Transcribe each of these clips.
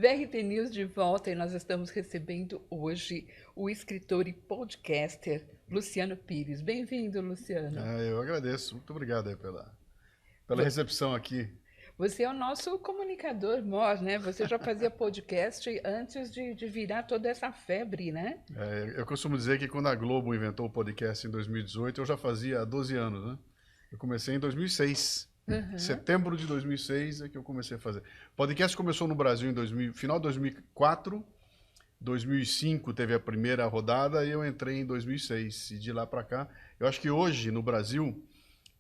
VRT News de volta e nós estamos recebendo hoje o escritor e podcaster Luciano Pires. Bem-vindo, Luciano. Eu agradeço. Muito obrigado aí pela recepção aqui. Você é o nosso comunicador mor, né? Você já fazia podcast antes de virar toda essa febre, né? Eu costumo dizer que quando a Globo inventou o podcast em 2018, eu já fazia há 12 anos, né? Eu comecei em 2006. Setembro de 2006 é que eu comecei a fazer. O podcast começou no Brasil em final de 2004. 2005 teve a primeira rodada e eu entrei em 2006. E de lá para cá, eu acho que hoje no Brasil,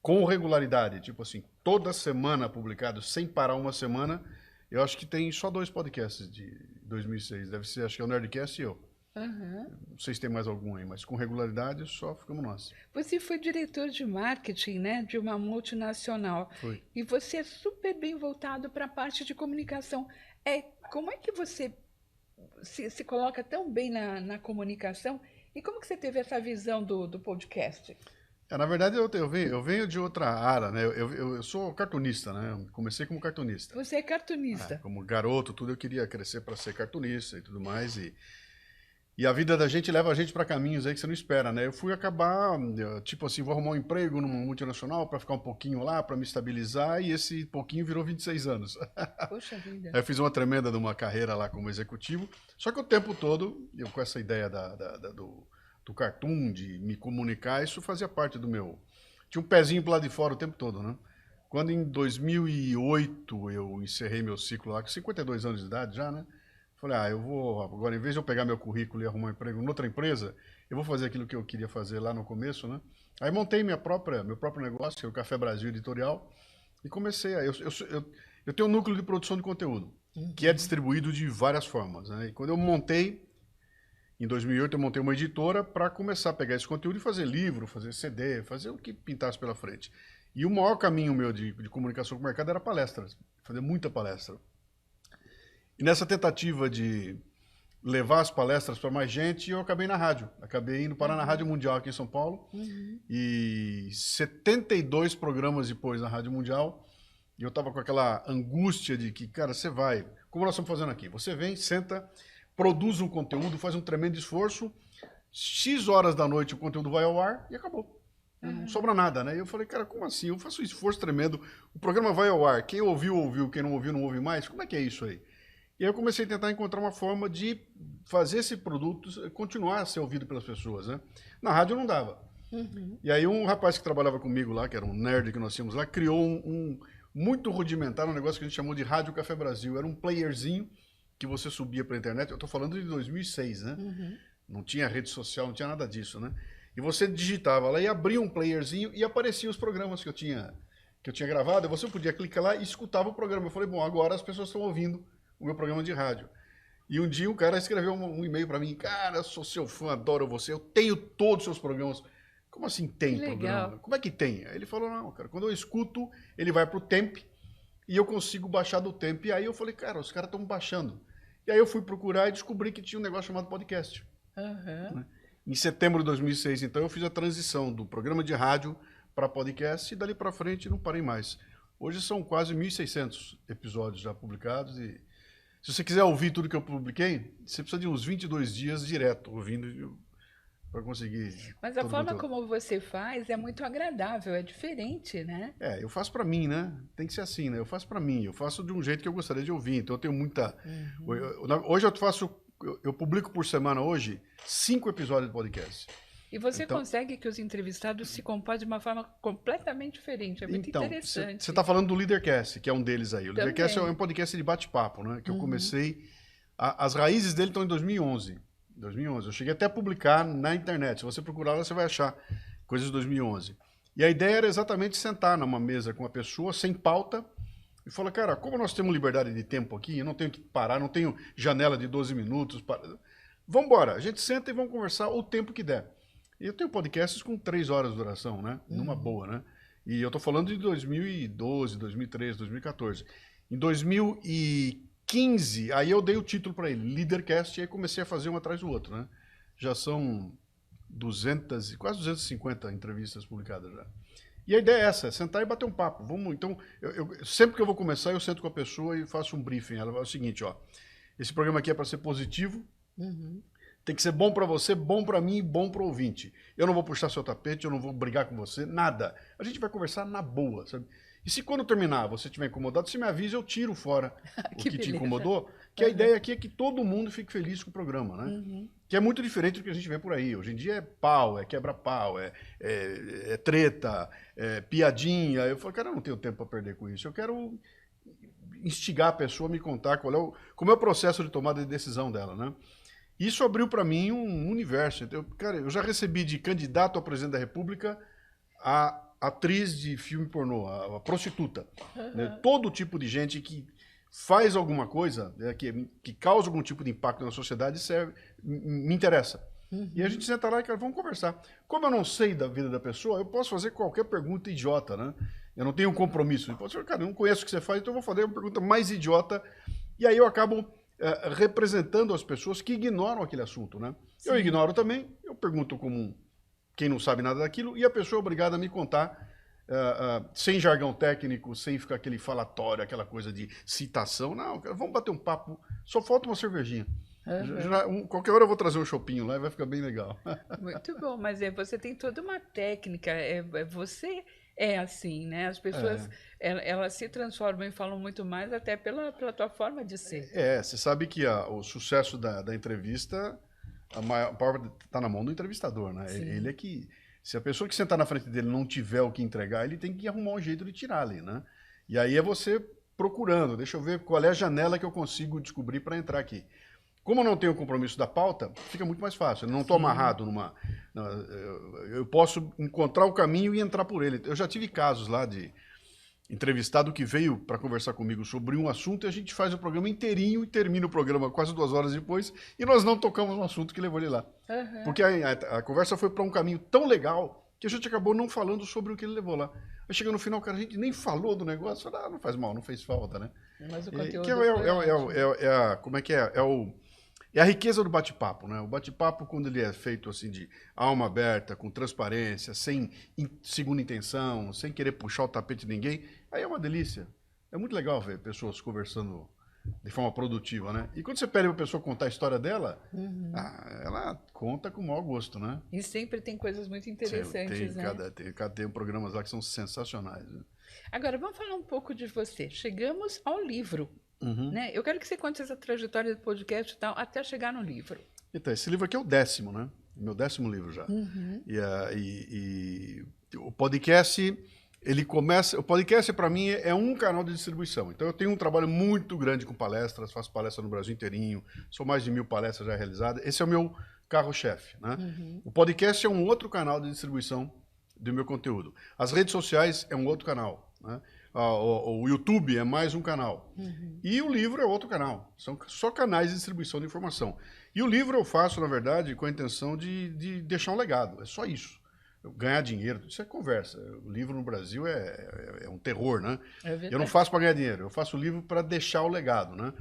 com regularidade, tipo assim, toda semana publicado, sem parar uma semana, eu acho que tem só 2 podcasts de 2006. Deve ser, acho que é o Nerdcast e eu. Não sei se tem mais algum aí, mas com regularidade só ficamos nós. Você foi diretor de marketing, né, de uma multinacional. Foi. E você é super bem voltado para a parte de comunicação. Como é que você se coloca tão bem na comunicação? E como que você teve essa visão do podcast? Na verdade, eu venho de outra área, né? Eu sou cartunista, né? Eu comecei como cartunista. Você é cartunista. Como garoto, tudo eu queria crescer para ser cartunista e tudo mais. E a vida da gente leva a gente para caminhos aí que você não espera, né? Eu fui acabar, tipo assim, vou arrumar um emprego numa multinacional para ficar um pouquinho lá, para me estabilizar, e esse pouquinho virou 26 anos. Poxa vida. Aí eu fiz uma tremenda de uma carreira lá como executivo, só que o tempo todo, eu com essa ideia do cartoon, de me comunicar, isso fazia parte do meu... Tinha um pezinho pro lado de fora o tempo todo, né? Quando em 2008 eu encerrei meu ciclo lá, com 52 anos de idade já, né? Falei, eu vou, agora em vez de eu pegar meu currículo e arrumar um emprego em outra empresa, eu vou fazer aquilo que eu queria fazer lá no começo, né? Aí montei meu próprio negócio, que é o Café Brasil Editorial, e comecei a... Eu tenho um núcleo de produção de conteúdo, que é distribuído de várias formas, né? E quando eu montei, em 2008, eu montei uma editora para começar a pegar esse conteúdo e fazer livro, fazer CD, fazer o que pintasse pela frente. E o maior caminho meu de comunicação com o mercado era palestras, fazer muita palestra. E nessa tentativa de levar as palestras para mais gente, eu acabei na rádio. Acabei indo parar na Rádio Mundial aqui em São Paulo. E 72 programas depois na Rádio Mundial, eu estava com aquela angústia de que, cara, você vai... Como nós estamos fazendo aqui? Você vem, senta, produz um conteúdo, faz um tremendo esforço, X horas da noite o conteúdo vai ao ar e acabou. Não sobra nada, né? E eu falei, cara, como assim? Eu faço um esforço tremendo, o programa vai ao ar, quem ouviu, ouviu, quem não ouviu, não ouve mais. Como é que é isso aí? E aí eu comecei a tentar encontrar uma forma de fazer esse produto continuar a ser ouvido pelas pessoas, né? Na rádio não dava. E aí um rapaz que trabalhava comigo lá, que era um nerd que nós tínhamos lá, criou um muito rudimentar, um negócio que a gente chamou de Rádio Café Brasil. Era um playerzinho que você subia para a internet. Eu estou falando de 2006, né? Não tinha rede social, não tinha nada disso, né? E você digitava lá e abria um playerzinho e apareciam os programas que eu tinha gravado. E você podia clicar lá e escutava o programa. Eu falei, bom, agora as pessoas estão ouvindo o meu programa de rádio. E um dia um cara escreveu um e-mail para mim, cara, eu sou seu fã, adoro você, eu tenho todos os seus programas. Como assim tem programa? Como é que tem? Aí ele falou, não, cara, quando eu escuto, ele vai pro Temp e eu consigo baixar do Temp. E aí eu falei, cara, os caras estão baixando. E aí eu fui procurar e descobri que tinha um negócio chamado podcast. Né? Em setembro de 2006, então, eu fiz a transição do programa de rádio para podcast e dali para frente não parei mais. Hoje são quase 1.600 episódios já publicados e se você quiser ouvir tudo que eu publiquei, você precisa de uns 22 dias direto ouvindo para conseguir. Mas a forma como você faz é muito agradável, é diferente, né? Eu faço para mim, né? Tem que ser assim, né? Eu faço para mim, eu faço de um jeito que eu gostaria de ouvir. Então eu tenho muita. Hoje eu publico por semana hoje 5 episódios de podcast. E você consegue que os entrevistados se comportem de uma forma completamente diferente. É muito interessante. Você está falando do Leadercast, que é um deles aí. O Leadercast é um podcast de bate-papo, né? Que eu comecei... As raízes dele estão em 2011. Eu cheguei até a publicar na internet. Se você procurar lá, você vai achar coisas de 2011. E a ideia era exatamente sentar numa mesa com uma pessoa, sem pauta, e falar, cara, como nós temos liberdade de tempo aqui, eu não tenho que parar, não tenho janela de 12 minutos. Vamos embora, a gente senta e vamos conversar o tempo que der. E eu tenho podcasts com 3 horas de duração, né? Numa boa, né? E eu estou falando de 2012, 2013, 2014. Em 2015, aí eu dei o título para ele, Leadercast, e aí comecei a fazer um atrás do outro, né? Já são quase 250 entrevistas publicadas já. E a ideia é essa, é sentar e bater um papo. Então, sempre que eu vou começar, eu sento com a pessoa e faço um briefing. Ela fala o seguinte, ó, Esse programa aqui é para ser positivo. Uhum. Tem que ser bom para você, bom para mim e bom para o ouvinte. Eu não vou puxar seu tapete, eu não vou brigar com você, nada. A gente vai conversar na boa, sabe? E se quando terminar você estiver incomodado, você me avisa, eu tiro fora o que te beleza. incomodou. Que a ideia aqui é que todo mundo fique feliz com o programa, né? Uhum. Que é muito diferente do que a gente vê por aí. Hoje em dia é pau, é quebra-pau, é treta, é piadinha. Eu falo, cara, eu não tenho tempo para perder com isso. Eu quero instigar a pessoa a me contar como é o processo de tomada de decisão dela, né? Isso abriu para mim um universo. Então, cara, eu já recebi de candidato a presidente da República a atriz de filme pornô, a prostituta. Né? Todo tipo de gente que faz alguma coisa, né, que causa algum tipo de impacto na sociedade, me interessa. E a gente senta lá e, cara, vamos conversar. Como eu não sei da vida da pessoa, eu posso fazer qualquer pergunta idiota, né? Eu não tenho um compromisso. Eu posso dizer, cara, eu não conheço o que você faz, então eu vou fazer uma pergunta mais idiota. E aí eu acabo representando as pessoas que ignoram aquele assunto, né? Sim. Eu ignoro também, eu pergunto como quem não sabe nada daquilo, e a pessoa é obrigada a me contar sem jargão técnico, sem ficar aquele falatório, aquela coisa de citação. Não, cara, vamos bater um papo, só falta uma cervejinha. Qualquer hora eu vou trazer um chopinho lá e vai ficar bem legal. Muito bom, mas você tem toda uma técnica, você é assim, né? As pessoas, elas se transformam e falam muito mais até pela tua forma de ser. Você sabe que o sucesso da entrevista, a maior parte está na mão do entrevistador, né? Sim. Ele é que, se a pessoa que sentar na frente dele não tiver o que entregar, ele tem que arrumar um jeito de tirar ali, né? E aí é você procurando, deixa eu ver qual é a janela que eu consigo descobrir para entrar aqui. Como eu não tenho o compromisso da pauta, fica muito mais fácil. Eu não estou amarrado numa... Eu posso encontrar o caminho e entrar por ele. Eu já tive casos lá de entrevistado que veio para conversar comigo sobre um assunto e a gente faz o programa inteirinho e termina o programa quase 2 horas depois e nós não tocamos no assunto que levou ele lá. Uhum. Porque a conversa foi para um caminho tão legal que a gente acabou não falando sobre o que ele levou lá. Aí chega no final, cara, a gente nem falou do negócio. Fala, não faz mal, não fez falta, né? Mas o conteúdo como é que é? É a riqueza do bate-papo, né? O bate-papo, quando ele é feito assim de alma aberta, com transparência, sem segunda intenção, sem querer puxar o tapete de ninguém, aí é uma delícia. É muito legal ver pessoas conversando de forma produtiva, né? E quando você pede para a pessoa contar a história dela, ela conta com o maior gosto, né? E sempre tem coisas muito interessantes, né? Tem programas lá que são sensacionais. Né? Agora, vamos falar um pouco de você. Chegamos ao livro. Né? Eu quero que você conte essa trajetória do podcast e tal, até chegar no livro. Então, esse livro aqui é o 10º, né? Meu 10º livro já. E o podcast, ele começa... O podcast, para mim, é um canal de distribuição. Então, eu tenho um trabalho muito grande com palestras, faço palestra no Brasil inteirinho, são mais de 1000 palestras já realizadas. Esse é o meu carro-chefe, né? O podcast é um outro canal de distribuição do meu conteúdo. As redes sociais é um outro canal, né? O YouTube é mais um canal. E o livro é outro canal. São só canais de distribuição de informação. E o livro eu faço, na verdade, com a intenção de deixar um legado. É só isso. Ganhar dinheiro, isso é conversa. O livro no Brasil é um terror, né? Eu não faço para ganhar dinheiro, eu faço o livro para deixar o legado, né?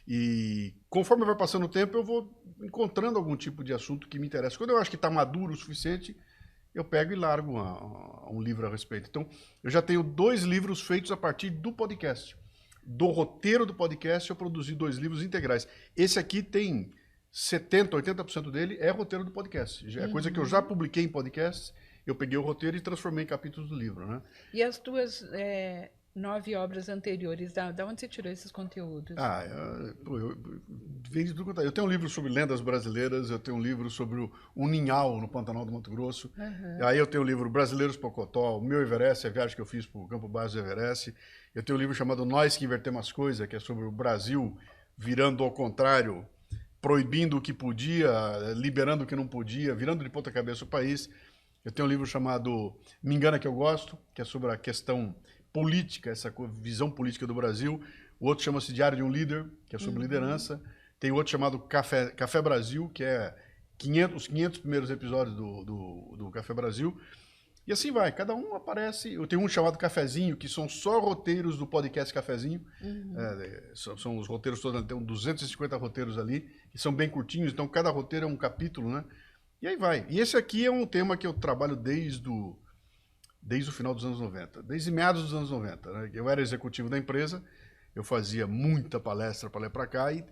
E conforme vai passando o tempo, eu vou encontrando algum tipo de assunto que me interessa. Quando eu acho que está maduro o suficiente, eu pego e largo um livro a respeito. Então, eu já tenho 2 livros feitos a partir do podcast. Do roteiro do podcast, eu produzi 2 livros integrais. Esse aqui tem 70%, 80% dele é roteiro do podcast. É coisa que eu já publiquei em podcast, eu peguei o roteiro e transformei em capítulos do livro, né? E as tuas 9 obras anteriores, da onde você tirou esses conteúdos? Vem de tudo quanto é. Eu tenho um livro sobre lendas brasileiras, eu tenho um livro sobre o Ninhal, no Pantanal do Mato Grosso. Aí eu tenho o livro Brasileiros Pocotó, o meu Everest, a viagem que eu fiz para o Campo Base do Everest. Eu tenho um livro chamado Nós que Invertemos as Coisas, que é sobre o Brasil virando ao contrário, proibindo o que podia, liberando o que não podia, virando de ponta cabeça o país. Eu tenho um livro chamado Me Engana Que Eu Gosto, que é sobre a questão política, essa visão política do Brasil. O outro chama-se Diário de um Líder, que é sobre liderança. Tem outro chamado Café Brasil, que é os 500 primeiros episódios do Café Brasil. E assim vai, cada um aparece. Eu tenho um chamado Cafezinho, que são só roteiros do podcast Cafezinho. São os roteiros todos, tem 250 roteiros ali, que são bem curtinhos, então cada roteiro é um capítulo, né? E aí vai. E esse aqui é um tema que eu trabalho desde o final dos anos 90, desde meados dos anos 90. Né? Eu era executivo da empresa, eu fazia muita palestra para lá e para cá, e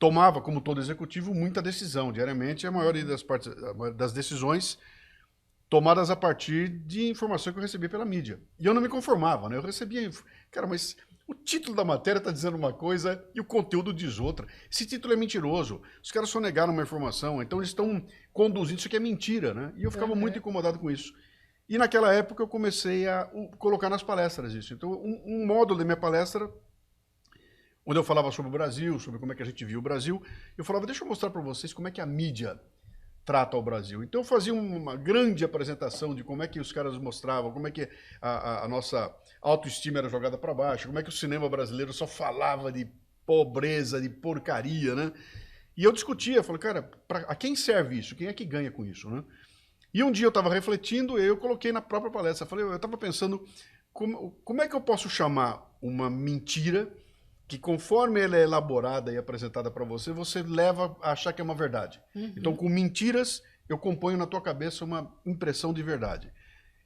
tomava, como todo executivo, muita decisão diariamente, e a maioria das decisões tomadas a partir de informação que eu recebia pela mídia. E eu não me conformava, né? Eu recebia... Cara, mas o título da matéria está dizendo uma coisa e o conteúdo diz outra. Esse título é mentiroso. Os caras só negaram uma informação, então eles estão conduzindo isso aqui é mentira, né? E eu ficava muito incomodado com isso. E naquela época eu comecei a colocar nas palestras isso. Então, um módulo da minha palestra, onde eu falava sobre o Brasil, sobre como é que a gente viu o Brasil, eu falava, deixa eu mostrar para vocês como é que a mídia trata o Brasil. Então eu fazia uma grande apresentação de como é que os caras mostravam, como é que a nossa autoestima era jogada para baixo, como é que o cinema brasileiro só falava de pobreza, de porcaria, né? E eu discutia, falei, cara, a quem serve isso? Quem é que ganha com isso, né? E um dia eu estava refletindo, eu coloquei na própria palestra, falei, eu estava pensando, como é que eu posso chamar uma mentira que conforme ela é elaborada e apresentada para você, você leva a achar que é uma verdade. Então, com mentiras, eu componho na tua cabeça uma impressão de verdade.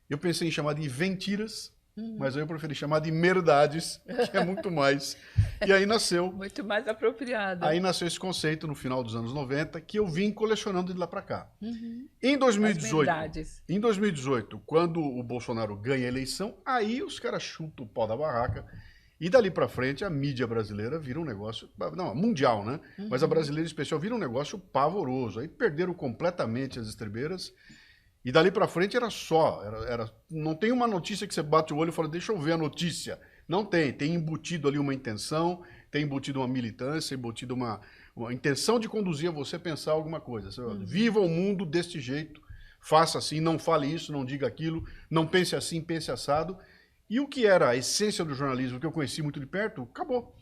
Eu pensei em chamar de mentiras, mas eu preferi chamar de verdades, que é muito mais. E aí nasceu... Muito mais apropriado. Aí nasceu esse conceito no final dos anos 90, que eu vim colecionando de lá para cá. Em 2018, quando o Bolsonaro ganha a eleição, aí os caras chutam o pau da barraca. E dali para frente a mídia brasileira vira um negócio, não, mundial, né? Mas a brasileira em especial vira um negócio pavoroso. Aí perderam completamente as estribeiras. E dali para frente era só, não tem uma notícia que você bate o olho e fala, deixa eu ver a notícia. Não tem, tem embutido ali uma intenção, tem embutido uma militância, embutido uma intenção de conduzir a você a pensar alguma coisa. Você, viva o mundo deste jeito, faça assim, não fale isso, não diga aquilo, não pense assim, pense assado. E o que era a essência do jornalismo, que eu conheci muito de perto, acabou.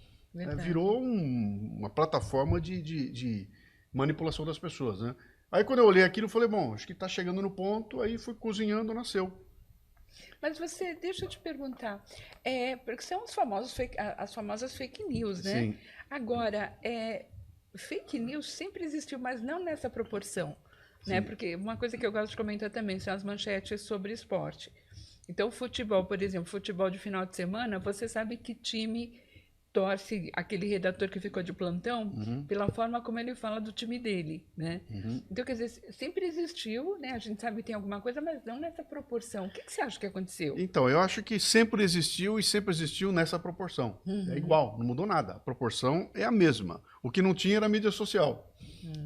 Virou uma plataforma de manipulação das pessoas, né? Aí quando eu olhei aquilo, eu falei, bom, acho que está chegando no ponto, aí fui cozinhando, nasceu. Mas você, deixa eu te perguntar, porque são as famosas fake news, né? Sim. Agora, fake news sempre existiu, mas não nessa proporção, né? Porque uma coisa que eu gosto de comentar também são as manchetes sobre esporte. Então, futebol, por exemplo, futebol de final de semana, você sabe que time torce aquele redator que ficou de plantão pela forma como ele fala do time dele, né? Então, quer dizer, sempre existiu, né? A gente sabe que tem alguma coisa, mas não nessa proporção. O que você acha que aconteceu? Então, eu acho que sempre existiu e sempre existiu nessa proporção. É igual, não mudou nada. A proporção é a mesma. O que não tinha era a mídia social.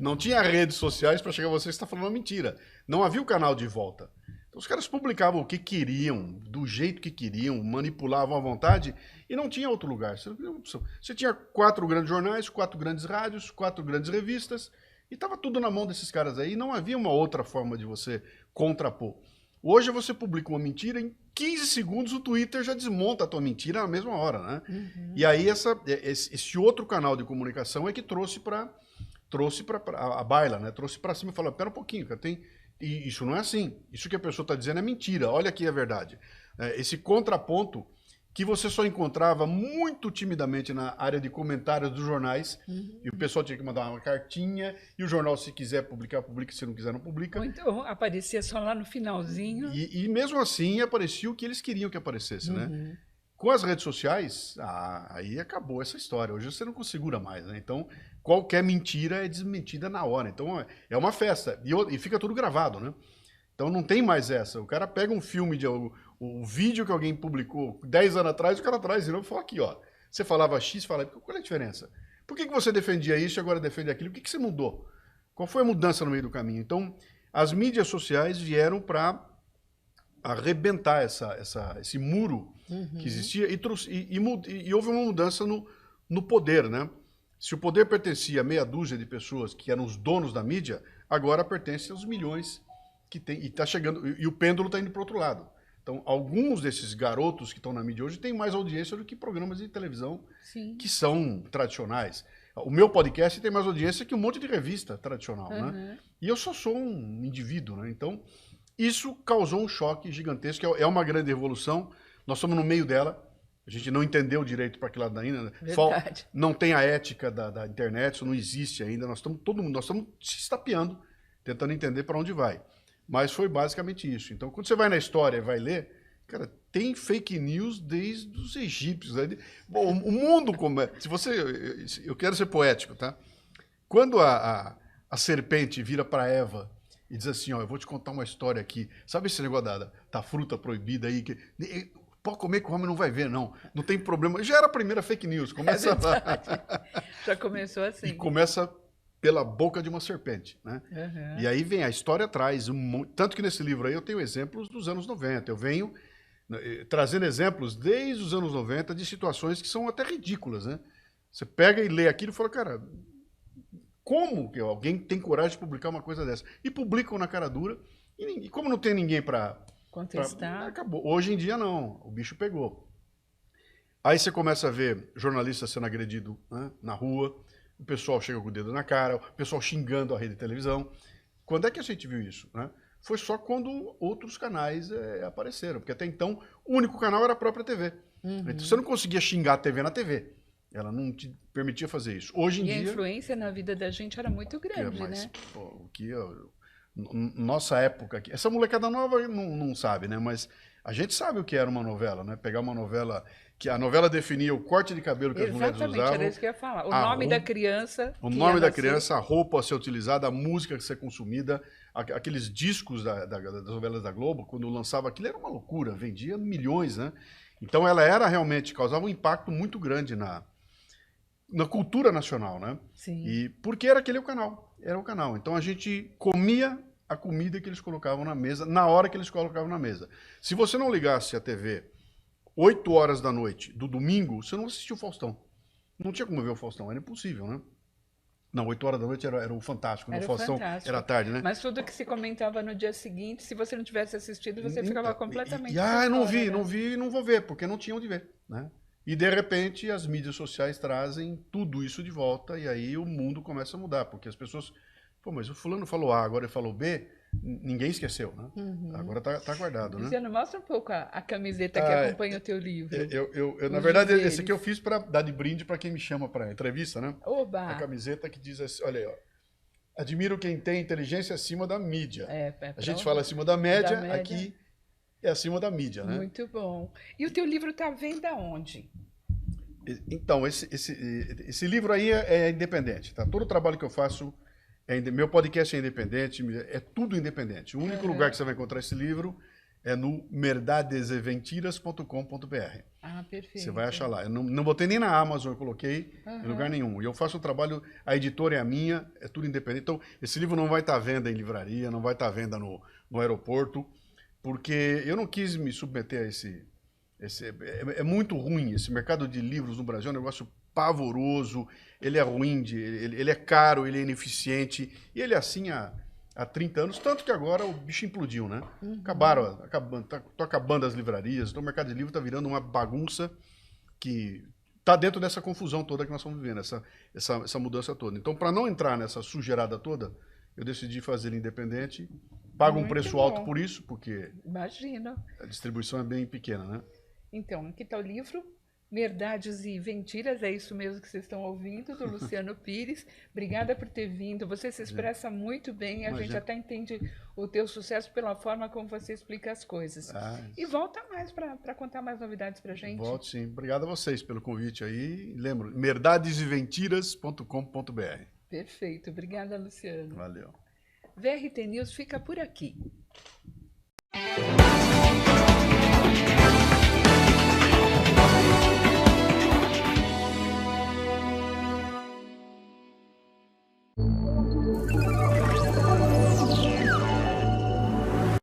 Não tinha redes sociais para chegar a você está falando uma mentira. Não havia o canal de volta. Os caras publicavam o que queriam, do jeito que queriam, manipulavam à vontade e não tinha outro lugar. Você tinha 4 grandes jornais, 4 grandes rádios, 4 grandes revistas e estava tudo na mão desses caras aí. Não havia uma outra forma de você contrapor. Hoje você publica uma mentira, em 15 segundos o Twitter já desmonta a tua mentira na mesma hora, né? E aí esse outro canal de comunicação é que trouxe para a baila, né? Trouxe para cima e falou, pera um pouquinho, cara, e isso não é assim. Isso que a pessoa está dizendo é mentira. Olha aqui a verdade. Esse contraponto que você só encontrava muito timidamente na área de comentários dos jornais, e o pessoal tinha que mandar uma cartinha, e o jornal, se quiser publicar, publica, se não quiser, não publica. Ou então aparecia só lá no finalzinho. E mesmo assim aparecia o que eles queriam que aparecesse, né? Com as redes sociais, aí acabou essa história. Hoje você não segura mais, né? Então, qualquer mentira é desmentida na hora. Então, é uma festa. E fica tudo gravado, né? Então, não tem mais essa. O cara pega um filme, o vídeo que alguém publicou 10 anos atrás, o cara traz de novo e fala aqui, ó. Você falava X, fala, qual é a diferença? Por que você defendia isso e agora defende aquilo? Por que você mudou? Qual foi a mudança no meio do caminho? Então, as mídias sociais vieram para arrebentar esse muro que existia e houve uma mudança no poder, né? Se o poder pertencia a meia dúzia de pessoas que eram os donos da mídia, agora pertence aos milhões que tem, e está chegando, e o pêndulo está indo para o outro lado. Então, alguns desses garotos que estão na mídia hoje têm mais audiência do que programas de televisão que são tradicionais. O meu podcast tem mais audiência que um monte de revista tradicional, né? E eu só sou um indivíduo, né? Então, isso causou um choque gigantesco, é uma grande revolução. Nós estamos no meio dela. A gente não entendeu direito para que lado ainda. Não tem a ética da internet, isso não existe ainda. Nós estamos se estapeando, tentando entender para onde vai. Mas foi basicamente isso. Então, quando você vai na história e vai ler, cara, tem fake news desde os egípcios. Né? Bom, o mundo como é. Eu quero ser poético, tá? quando a serpente vira para Eva e diz assim, ó, eu vou te contar uma história aqui. Sabe esse negócio da fruta proibida aí? Que, pode comer que o homem não vai ver, não. Não tem problema. Já era a primeira fake news. Começa Já começou assim. E começa pela boca de uma serpente, né? Uhum. E aí vem a história atrás. Tanto que nesse livro aí eu tenho exemplos dos anos 90. Eu venho trazendo exemplos desde os anos 90 de situações que são até ridículas, né? Você pega e lê aquilo e fala, cara, como que alguém tem coragem de publicar uma coisa dessa? E publicam na cara dura. E como não tem ninguém para contestar, acabou. Hoje em dia não, o bicho pegou. Aí você começa a ver jornalista sendo agredido, né, na rua, o pessoal chega com o dedo na cara, o pessoal xingando a rede de televisão. Quando é que a gente viu isso, né? Foi só quando outros canais apareceram, porque até então o único canal era a própria TV. Uhum. Então você não conseguia xingar a TV na TV. Ela não te permitia fazer isso. Hoje em dia... a influência na vida da gente era muito grande, mas, né? Pô, o que nossa época aqui, essa molecada nova não sabe, né? Mas a gente sabe o que era uma novela, né? Pegar uma novela que a novela definia o corte de cabelo que as mulheres usavam. Exatamente, era isso que eu ia falar. O nome da criança. O nome da criança, a roupa a ser utilizada, a música a ser consumida, aqueles discos das novelas da Globo, quando lançava aquilo, era uma loucura, vendia milhões, né? Então ela era realmente, causava um impacto muito grande na cultura nacional, né? Sim. E porque era aquele o canal, era o canal. Então a gente comia a comida que eles colocavam na mesa, na hora que eles colocavam na mesa. Se você não ligasse a TV 8 horas da noite do domingo, você não assistia o Faustão. Não tinha como ver o Faustão, era impossível, né? Não, 8 horas da noite era o Fantástico, era o Faustão Fantástico. era tarde, né? Mas tudo que se comentava no dia seguinte, se você não tivesse assistido, você ficava completamente eu não fora, vi, né? não vi e não vou ver, porque não tinha onde ver, né? E de repente as mídias sociais trazem tudo isso de volta e aí o mundo começa a mudar, porque as pessoas, pô, mas o fulano falou A, agora ele falou B, ninguém esqueceu, né? Uhum. Agora tá guardado, né? Luciano, mostra um pouco a camiseta que acompanha o teu livro. Na verdade, esse aqui eu fiz para dar de brinde para quem me chama para entrevista, né? Oba! A camiseta que diz assim, olha aí, ó. Admiro quem tem inteligência acima da mídia. A gente fala acima da média, aqui é acima da mídia, né? Muito bom. E o teu livro está à venda onde? Então, esse livro aí é independente, tá? Todo o trabalho que eu faço, meu podcast é independente, é tudo independente. O único lugar que você vai encontrar esse livro é no merdadeseventiras.com.br. Ah, perfeito. Você vai achar lá. Eu não botei nem na Amazon, eu coloquei em lugar nenhum. E eu faço um trabalho, a editora é a minha, é tudo independente. Então, esse livro não vai estar à venda em livraria, não vai estar à venda no aeroporto, porque eu não quis me submeter a é muito ruim. Esse mercado de livros no Brasil é um negócio pavoroso, ele é ruim, ele é caro, ele é ineficiente, e ele é assim há 30 anos, tanto que agora o bicho implodiu, né? Tô acabando as livrarias, então o mercado de livro está virando uma bagunça que está dentro dessa confusão toda que nós estamos vivendo, essa mudança toda. Então, para não entrar nessa sujeirada toda, eu decidi fazer ele independente, pago um preço alto por isso, porque imagina, a distribuição é bem pequena, né? Então, aqui está o livro, Verdades e Mentiras, é isso mesmo que vocês estão ouvindo, do Luciano Pires. Obrigada por ter vindo, você se expressa muito bem, a gente até entende o teu sucesso pela forma como você explica as coisas. E volta mais para contar mais novidades para a gente. Volto sim, obrigado a vocês pelo convite aí. Lembro, merdadeseventiras.com.br. Perfeito, obrigada, Luciano. Valeu. VRT News fica por aqui.